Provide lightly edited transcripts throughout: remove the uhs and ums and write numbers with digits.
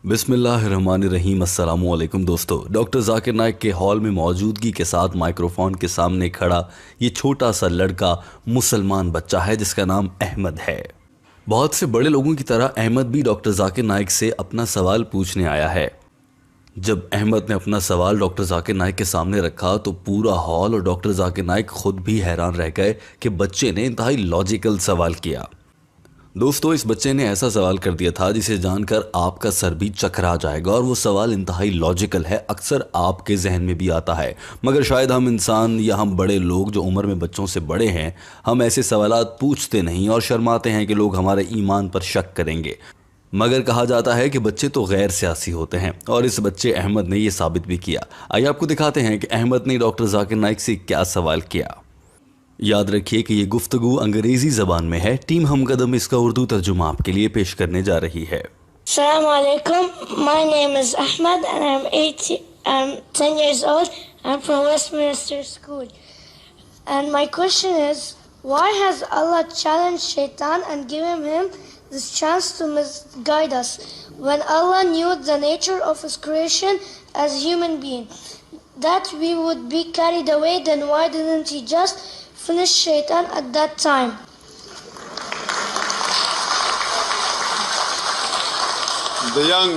बिस्मिल्लाहिर्रहमानिर्रहीम। अस्सलाम वालेकुम दोस्तों। डॉक्टर जाकिर नाइक के हॉल में मौजूदगी के साथ माइक्रोफोन के सामने खड़ा ये छोटा सा लड़का मुसलमान बच्चा है जिसका नाम अहमद है। बहुत से बड़े लोगों की तरह अहमद भी डॉक्टर जाकिर नाइक से अपना सवाल पूछने आया है। जब अहमद ने अपना सवाल डॉक्टर जाकिर नाइक के सामने रखा तो पूरा हॉल और डॉक्टर जाकिर नाइक खुद भी हैरान रह गए कि बच्चे ने इंतहाई लॉजिकल सवाल किया। दोस्तों, इस बच्चे ने ऐसा सवाल कर दिया था जिसे जानकर आपका सर भी चकरा जाएगा, और वो सवाल इंतहाई लॉजिकल है, अक्सर आपके जहन में भी आता है, मगर शायद हम इंसान या हम बड़े लोग जो उम्र में बच्चों से बड़े हैं, हम ऐसे सवालात पूछते नहीं और शर्माते हैं कि लोग हमारे ईमान पर शक करेंगे। मगर कहा जाता है कि बच्चे तो गैर सियासी होते हैं, और इस बच्चे अहमद ने ये साबित भी किया। आइए आपको दिखाते हैं कि अहमद ने डॉक्टर जाकिर नाइक से क्या सवाल किया। याद रखिए कि ये गुफ्तगू अंग्रेजी ज़बान में है। टीम हमकदम इसका उर्दू तर्जुमा आपके लिए पेश करने जा रही है। Assalamu alaikum. My name is Ahmed and I'm 10 years old. I'm from Westminster School. And my question is, why has Allah challenged Shaitan and given him this chance to misguide us when Allah knew the nature of his creation as human being? That we would be carried away, then why didn't he just finish Shaitan at that time? The young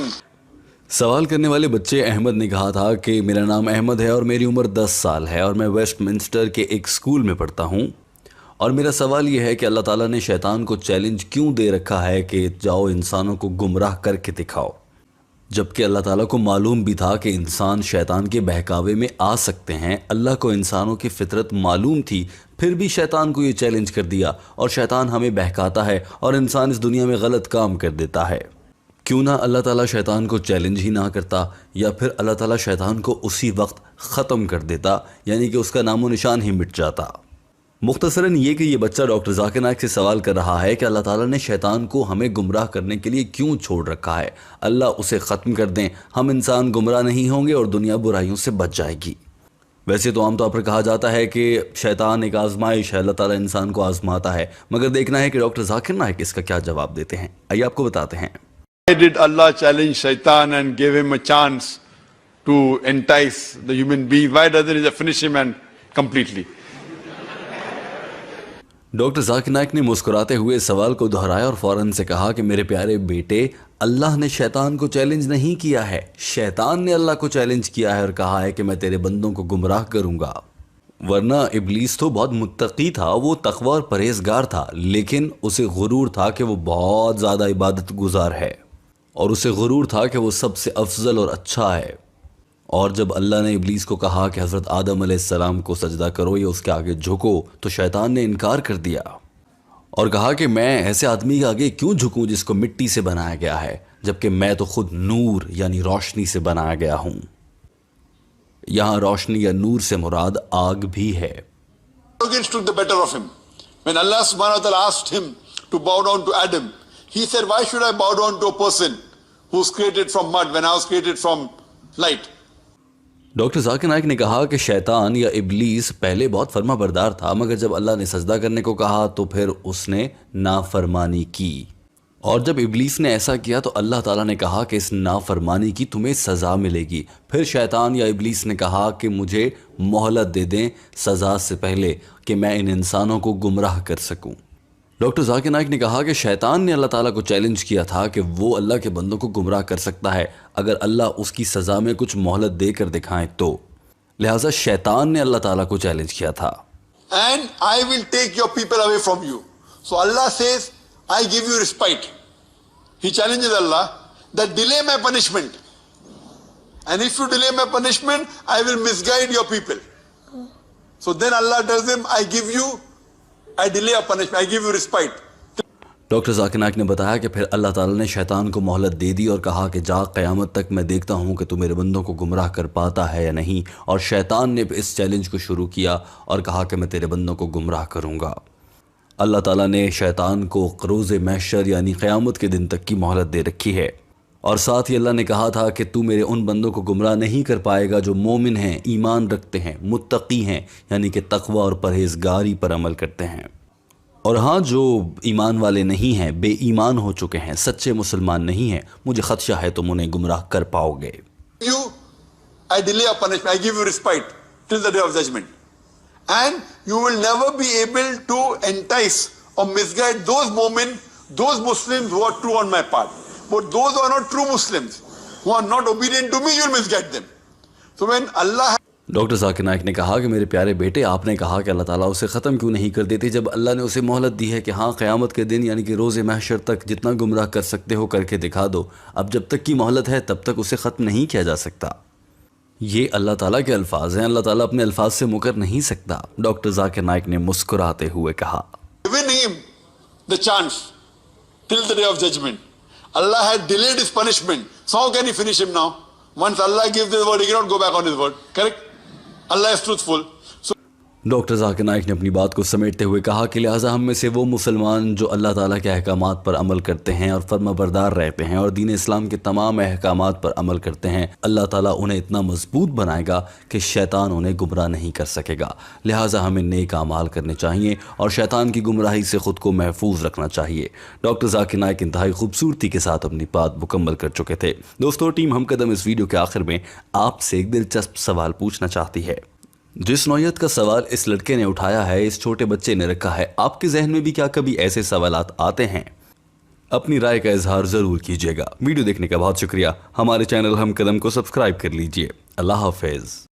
सवाल करने वाले बच्चे अहमद ने कहा था कि मेरा नाम अहमद है और मेरी उम्र 10 साल है और मैं वेस्टमिंस्टर के एक स्कूल में पढ़ता हूँ, और मेरा सवाल यह है कि अल्लाह ताला ने शैतान को चैलेंज क्यों दे रखा है कि जाओ इंसानों को गुमराह करके दिखाओ, जबकि अल्लाह ताला को मालूम भी था कि इंसान शैतान के बहकावे में आ सकते हैं। अल्लाह को इंसानों की फितरत मालूम थी, फिर भी शैतान को ये चैलेंज कर दिया, और शैतान हमें बहकाता है और इंसान इस दुनिया में गलत काम कर देता है। क्यों ना अल्लाह ताला शैतान को चैलेंज ही ना करता, या फिर अल्लाह ताला शैतान को उसी वक्त ख़त्म कर देता, यानी कि उसका नामो निशान ही मिट जाता। मुख्तसरन ये कि ये बच्चा डॉक्टर जाकिर नाइक से सवाल कर रहा है कि अल्लाह ताला ने शैतान को हमें गुमराह करने के लिए क्यों छोड़ रखा है। अल्लाह उसे ख़त्म कर दें, हम इंसान गुमराह नहीं होंगे और दुनिया बुराइयों से बच जाएगी। वैसे तो आमतौर पर कहा जाता है कि शैतान एक आजमाइश है, अल्लाह ताला इंसान को आजमाता है, मगर देखना है कि डॉक्टर जाकिर नाइक इसका क्या जवाब देते हैं। आइए आपको बताते हैं। Why did Allah challenge Shaitan and give him a chance to entice the human being? Why doesn't he just finish him and completely? Doctor Zakir Naik ने मुस्कुराते हुए सवाल को दोहराया और फौरन से कहा कि मेरे प्यारे बेटे, अल्लाह ने शैतान को चैलेंज नहीं किया है, शैतान ने अल्लाह को चैलेंज किया है और कहा है कि मैं तेरे बंदों को गुमराह करूंगा। वरना इब्लीस तो बहुत मुत्तकी था, वो तकवा और परहेजगार था, लेकिन उसे गुरूर था कि वो बहुत ज़्यादा इबादत गुजार है, और उसे गुरूर था कि वो सबसे अफजल और अच्छा है। और जब अल्लाह ने इब्लीस को कहा कि हज़रत आदम अलैहिस्सलाम को सजदा करो या उसके आगे झुको, तो शैतान ने इनकार कर दिया और कहा कि मैं ऐसे आदमी के आगे क्यों झुकूं जिसको मिट्टी से बनाया गया है, जबकि मैं तो खुद नूर यानी रोशनी से बनाया गया हूँ। यहाँ रोशनी या नूर से मुराद आग भी है। Arrogance took the better of him. When Allah subhanahu wa ta'ala asked him to bow down to Adam, he said, why should I bow down to a person who's created from mud when I was created from light? Doctor Zakir Naik ने कहा कि शैतान या इब्लीस पहले बहुत फर्मा बरदार था, मगर जब अल्लाह ने सजदा करने को कहा तो फिर उसने नाफरमानी की, और जब इब्लीस ने ऐसा किया तो अल्लाह ताला ने कहा कि इस नाफरमानी की तुम्हें सज़ा मिलेगी। फिर शैतान या इब्लीस ने कहा कि मुझे मोहलत दे दें सज़ा से पहले कि मैं इन इंसानों को गुमराह कर सकूं। डॉक्टर जाकिर नाइक ने कहा कि शैतान ने अल्लाह ताला को चैलेंज किया था कि वो अल्लाह के बंदों को गुमराह कर सकता है अगर अल्लाह उसकी सज़ा में कुछ मोहलत देकर दिखाएं तो, लिहाजा शैतान ने अल्लाह ताला को चैलेंज किया था। And I will take your people away from you. So Allah says, I give you respite. He challenges Allah that delay my punishment. And if you delay my punishment, I will misguide your people. So then Allah tells him, I delay your punishment, I give you respite. Doctor Zakir Naik ने बताया कि फिर अल्लाह ताला ने शैतान को मोहलत दे दी और कहा कि जा क़यामत तक मैं देखता हूँ कि तू मेरे बंदों को गुमराह कर पाता है या नहीं, और शैतान ने इस चैलेंज को शुरू किया और कहा कि मैं तेरे बंदों को गुमराह करूँगा। अल्लाह ताला ने शैतान को रोज़े महशर यानी क़यामत के दिन तक की मोहलत दे रखी है, और साथ ही अल्लाह ने कहा था कि तू मेरे उन बंदों को गुमराह नहीं कर पाएगा जो मोमिन हैं, ईमान रखते हैं, मुत्तकी हैं, यानी कि तकवा और परहेजगारी पर अमल करते हैं। اور ہاں جو ایمان والے نہیں ہیں، بے ایمان ہو چکے ہیں، سچے مسلمان نہیں ہیں، مجھے خدشہ ہے تم انہیں گمراہ کر پاؤ گے۔ You, I delay a punishment, I give you respite till the day of judgment. And you will never be able to entice or misguide those moments, those Muslims who are true on my part. But those who are not true Muslims, who are not obedient to me, you will misguide them. So when Allah... doctor Zakir Naik نے کہا کہ میرے پیارے بیٹے، آپ نے کہا کہ اللہ تعالیٰ اسے ختم کیوں نہیں کر دیتے جب اللہ نے اسے مہلت دی ہے کہ ہاں قیامت کے دن یعنی کہ روز محشر تک جتنا گمراہ کر سکتے ہو کر کے دکھا دو، اب جب تک کی مہلت ہے تب تک اسے ختم نہیں کیا جا سکتا۔ یہ اللہ تعالیٰ کے الفاظ ہیں، اللہ تعالیٰ اپنے الفاظ سے مکر نہیں سکتا۔ ڈاکٹر ذاکر نائک نے مسکراتے ہوئے کہا، Given him the chance till the day of judgment. Allah had delayed his punishment. So how can he finish him now? Once Allah gives his word, he cannot go back on his word. Correct? Allah is truthful. So doctor Zakir Naik نے اپنی بات کو سمیٹتے ہوئے کہا کہ لہٰذا ہم میں سے وہ مسلمان جو اللہ تعالیٰ کے احکامات پر عمل کرتے ہیں اور فرما بردار رہتے ہیں اور دین اسلام کے تمام احکامات پر عمل کرتے ہیں، اللہ تعالیٰ انہیں اتنا مضبوط بنائے گا کہ شیطان انہیں گمراہ نہیں کر سکے گا۔ لہٰذا ہمیں نیک اعمال کرنے چاہیے اور شیطان کی گمراہی سے خود کو محفوظ رکھنا چاہیے۔ ڈاکٹر ذاکر نائک انتہائی خوبصورتی کے ساتھ اپنی بات مکمل کر چکے تھے۔ دوستو، ٹیم ہم قدم اس ویڈیو کے آخر میں آپ سے ایک دلچسپ سوال پوچھنا چاہتی ہے۔ جس نوعیت کا سوال اس لڑکے نے اٹھایا ہے، اس چھوٹے بچے نے رکھا ہے، آپ کے ذہن میں بھی کیا کبھی ایسے سوالات آتے ہیں؟ اپنی رائے کا اظہار ضرور کیجیے گا۔ ویڈیو دیکھنے کا بہت شکریہ۔ ہمارے چینل ہم قدم کو سبسکرائب کر لیجئے۔ اللہ حافظ۔